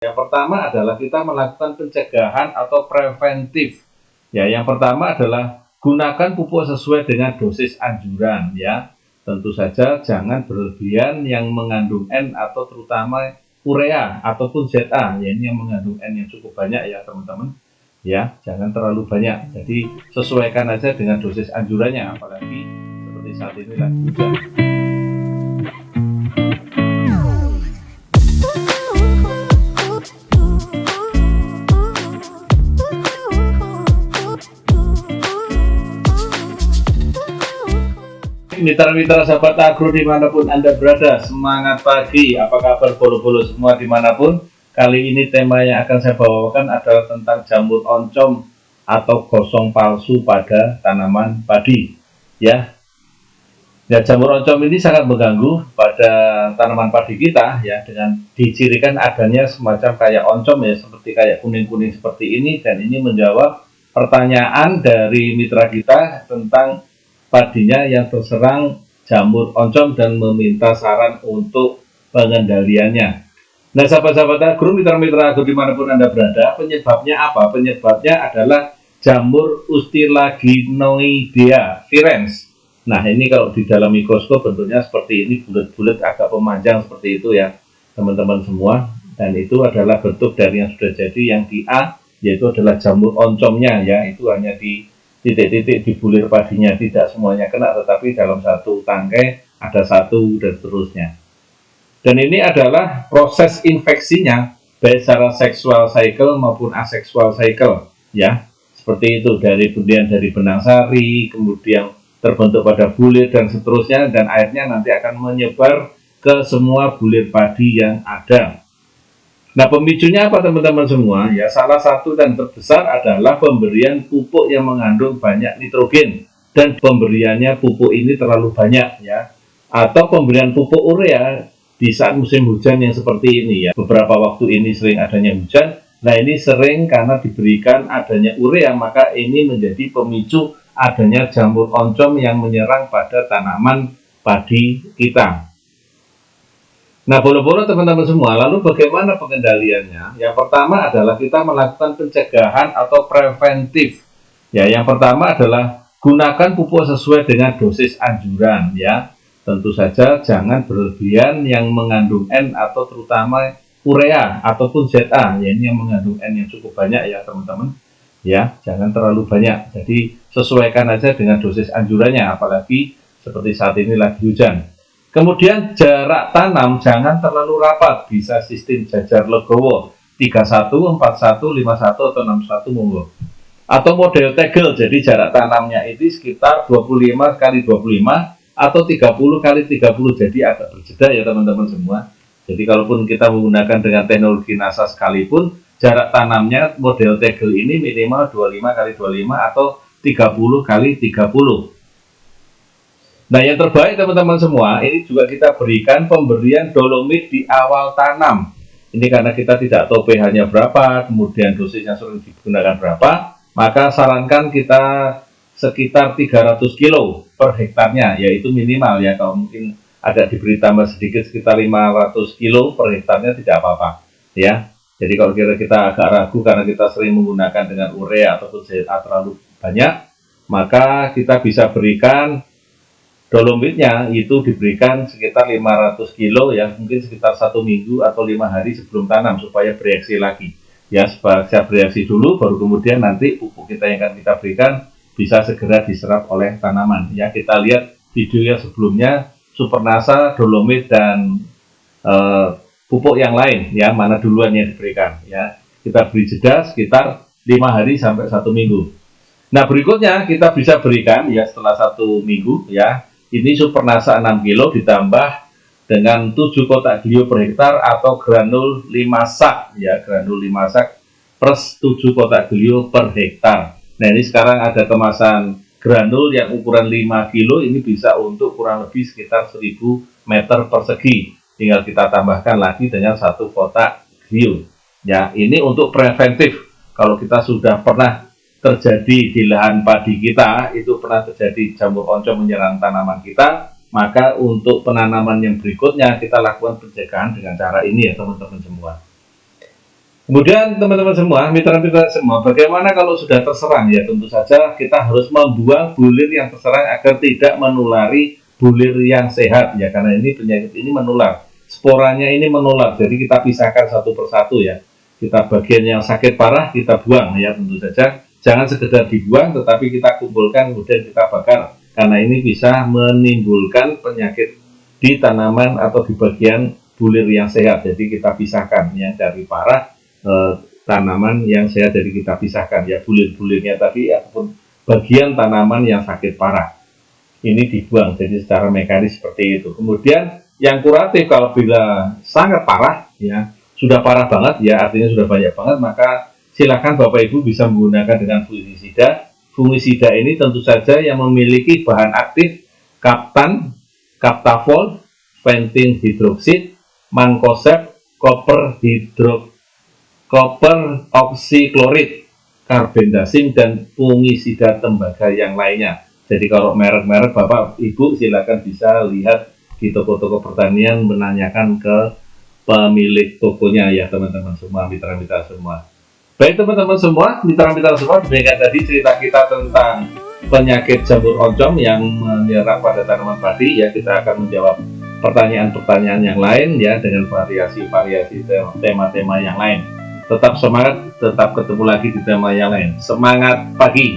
Yang pertama adalah kita melakukan pencegahan atau preventif. Ya, yang pertama adalah gunakan pupuk sesuai dengan dosis anjuran ya. Tentu saja jangan berlebihan yang mengandung N atau terutama urea ataupun ZA. Ya, ini yang mengandung N yang cukup banyak ya teman-teman. Ya, jangan terlalu banyak. Jadi sesuaikan aja dengan dosis anjurannya, apalagi seperti saat ini lagi hujan. Mitra-mitra sahabat agro dimanapun Anda berada, semangat pagi, apa kabar bolo-bolo semua dimanapun. Kali ini tema yang akan saya bawakan adalah tentang jamur oncom atau gosong palsu pada tanaman padi. Ya, jamur oncom ini sangat mengganggu pada tanaman padi kita ya, dengan dicirikan adanya semacam kayak oncom ya, seperti kayak kuning-kuning seperti ini, dan ini menjawab pertanyaan dari mitra kita tentang padinya yang terserang jamur oncom dan meminta saran untuk pengendaliannya. Nah, sahabat-sahabat agro, mitra-mitra agro dimanapun Anda berada, penyebabnya apa? Penyebabnya adalah jamur Ustilaginoidea virens. Nah, ini kalau di dalam mikroskop bentuknya seperti ini, bulat-bulat agak pemanjang seperti itu ya, teman-teman semua. Dan itu adalah bentuk dari yang sudah jadi. Yang di A, yaitu adalah jamur oncomnya ya, itu hanya di titik-titik di bulir padinya, tidak semuanya kena, tetapi dalam satu tangkai ada satu dan seterusnya. Dan ini adalah proses infeksinya baik secara seksual cycle maupun asexual cycle ya, seperti itu, kemudian dari benang sari, kemudian terbentuk pada bulir dan seterusnya, dan akhirnya nanti akan menyebar ke semua bulir padi yang ada. Nah, pemicunya apa teman-teman semua? Ya, salah satu dan terbesar adalah pemberian pupuk yang mengandung banyak nitrogen, dan pemberiannya pupuk ini terlalu banyak ya, atau pemberian pupuk urea di saat musim hujan yang seperti ini ya. Beberapa waktu ini sering adanya hujan. Nah, ini sering karena diberikan adanya urea, maka ini menjadi pemicu adanya jamur oncom yang menyerang pada tanaman padi kita. Nah, bolo-bolo teman-teman semua, lalu bagaimana pengendaliannya? Yang pertama adalah kita melakukan pencegahan atau preventif. Ya, yang pertama adalah gunakan pupuk sesuai dengan dosis anjuran ya. Tentu saja jangan berlebihan yang mengandung N atau terutama urea ataupun ZA. Ya, ini yang mengandung N yang cukup banyak ya teman-teman. Ya, jangan terlalu banyak. Jadi sesuaikan aja dengan dosis anjurannya, apalagi seperti saat ini lagi hujan. Kemudian jarak tanam jangan terlalu rapat, bisa sistem jajar legowo 31, 41, 51 atau 61 monggo. Atau model tegel, jadi jarak tanamnya itu sekitar 25 kali 25 atau 30 kali 30, jadi agak berjeda ya teman-teman semua. Jadi kalaupun kita menggunakan dengan teknologi NASA sekalipun, jarak tanamnya model tegel ini minimal 25 kali 25 atau 30 kali 30. Nah, yang terbaik teman-teman semua, ini juga kita berikan pemberian dolomit di awal tanam. Ini karena kita tidak tahu pH-nya berapa, kemudian dosis yang sering digunakan berapa, maka sarankan kita sekitar 300 kilo per hektarnya, yaitu minimal ya. Kalau mungkin ada diberi tambah sedikit sekitar 500 kilo per hektarnya tidak apa-apa ya. Jadi kalau kita agak ragu karena kita sering menggunakan dengan urea ataupun ZA terlalu banyak, maka kita bisa berikan dolomitnya itu diberikan sekitar 500 kilo ya, mungkin sekitar 1 minggu atau 5 hari sebelum tanam supaya bereaksi lagi ya, supaya bereaksi dulu baru kemudian nanti pupuk kita yang akan kita berikan bisa segera diserap oleh tanaman ya. Kita lihat video yang sebelumnya, Supernasa, dolomit dan pupuk yang lain ya, mana duluan yang diberikan ya. Kita beri jeda sekitar 5 hari sampai 1 minggu. Nah, berikutnya kita bisa berikan ya setelah 1 minggu ya. Ini Supernasa 6 kilo ditambah dengan 7 kotak glio per hektar atau granul 5 sak ya, granul 5 sak plus 7 kotak glio per hektar. Nah, ini sekarang ada kemasan granul yang ukuran 5 kilo, ini bisa untuk kurang lebih sekitar 1000 meter persegi. Tinggal kita tambahkan lagi dengan 1 kotak glio. Ya, ini untuk preventif. Kalau kita sudah pernah terjadi di lahan padi kita, itu pernah terjadi jamur oncom menyerang tanaman kita, maka untuk penanaman yang berikutnya kita lakukan pencegahan dengan cara ini ya teman-teman semua. Kemudian teman-teman semua, mitra-mitra semua, bagaimana kalau sudah terserang? Ya tentu saja kita harus membuang bulir yang terserang agar tidak menulari bulir yang sehat ya, karena ini penyakit ini menular, sporanya ini menular. Jadi kita pisahkan satu persatu ya. Kita bagian yang sakit parah kita buang ya, tentu saja. Jangan sekedar dibuang, tetapi kita kumpulkan kemudian kita bakar, karena ini bisa menimbulkan penyakit di tanaman atau di bagian bulir yang sehat. Jadi kita pisahkan yang dari parah, tanaman yang sehat, jadi kita pisahkan ya bulir-bulirnya tadi ataupun bagian tanaman yang sakit parah ini dibuang. Jadi secara mekanis seperti itu. Kemudian yang kuratif, kalau bila sangat parah ya, sudah parah banget ya, artinya sudah banyak banget, maka silakan Bapak Ibu bisa menggunakan dengan fungisida. Fungisida ini tentu saja yang memiliki bahan aktif kaptan, kaptafol, pentin hidroksid, mankoseb, koper oksiklorid, karbendazim, dan fungisida tembaga yang lainnya. Jadi kalau merek-merek Bapak Ibu silakan bisa lihat di toko-toko pertanian, menanyakan ke pemilik tokonya ya teman-teman semua, mitra-mitra semua. Baik teman-teman semua, mitra-mitra semua, demikian tadi cerita kita tentang penyakit jamur oncom yang menyerang pada tanaman padi ya. Kita akan menjawab pertanyaan-pertanyaan yang lain ya, dengan variasi-variasi tema-tema yang lain. Tetap semangat, tetap ketemu lagi di tema yang lain. Semangat pagi!